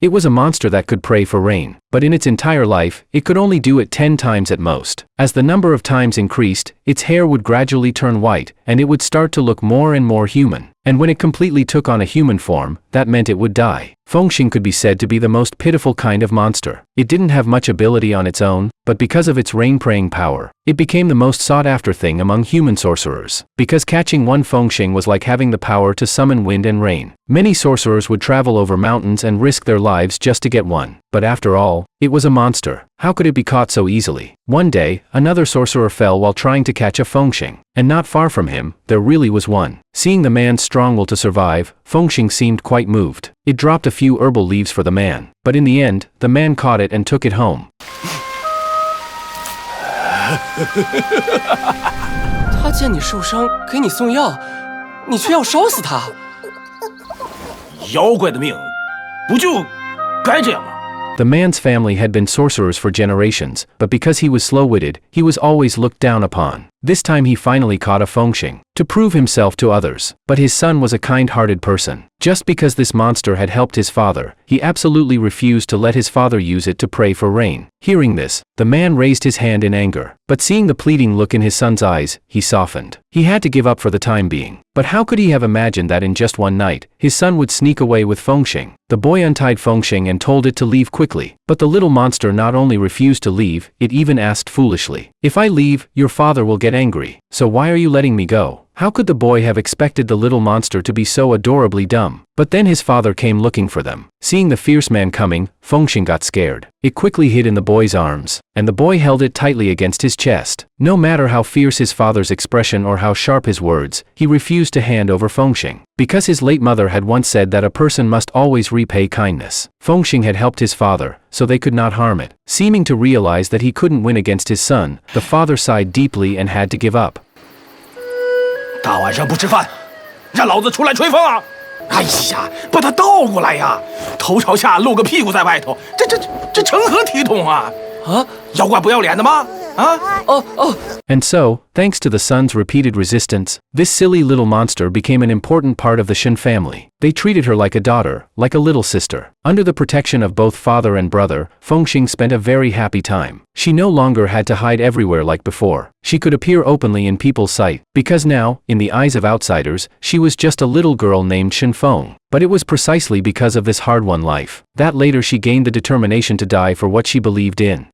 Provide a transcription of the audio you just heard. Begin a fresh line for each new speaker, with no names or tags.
It was a monster that could pray for rain, but in its entire life, it could only do it 10 times at most. As the number of times increased, its hair would gradually turn white, and it would start to look more and more human. And when it completely took on a human form, that meant it would die. Fengxing could be said to be the most pitiful kind of monster. It didn't have much ability on its own, but because of its rain-praying power, it became the most sought-after thing among human sorcerers. Because catching one Fengxing was like having the power to summon wind and rain. Many sorcerers would travel over mountains and risk their lives just to get one. But after all, it was a monster. How could it be caught so easily? One day, another sorcerer fell while trying to catch a Fengxing. And not far from him, there really was one. Seeing the man's strong will to survive, Fengxing seemed quite moved. It dropped a few herbal leaves for the man. But in the end, the man caught it and took it home.
他见你受伤，给你送药，你却要烧死他。
妖怪的命，不就该这样吗？
The man's family had been sorcerers for generations, but because he was slow-witted, he was always looked down upon. This time he finally caught a Fengxing, to prove himself to others. But his son was a kind-hearted person. Just because this monster had helped his father, he absolutely refused to let his father use it to pray for rain. Hearing this, the man raised his hand in anger. But seeing the pleading look in his son's eyes, he softened. He had to give up for the time being. But how could he have imagined that in just one night, his son would sneak away with Fengxing? The boy untied Fengxing and told it to leave quickly. But the little monster not only refused to leave, it even asked foolishly, "If I leave, your father will get angry. So why are you letting me go?" How could the boy have expected the little monster to be so adorably dumb? But then his father came looking for them. Seeing the fierce man coming, Fengxing got scared. It quickly hid in the boy's arms, and the boy held it tightly against his chest. No matter how fierce his father's expression or how sharp his words, he refused to hand over Fengxing. Because his late mother had once said that a person must always repay kindness. Fengxing had helped his father, so they could not harm it. Seeming to realize that he couldn't win against his son, the father sighed deeply and had to give up.
大晚上不吃饭，让老子出来吹风啊！哎呀，把他倒过来呀，头朝下露个屁股在外头，这成何体统啊！啊，妖怪不要脸的吗？啊，
哦哦。
And so, thanks to the son's repeated resistance, this silly little monster became an important part of the Shen family. They treated her like a daughter, like a little sister. Under the protection of both father and brother, Fengxing spent a very happy time. She no longer had to hide everywhere like before. She could appear openly in people's sight, because now, in the eyes of outsiders, she was just a little girl named Shen Feng. But it was precisely because of this hard-won life that later she gained the determination to die for what she believed in.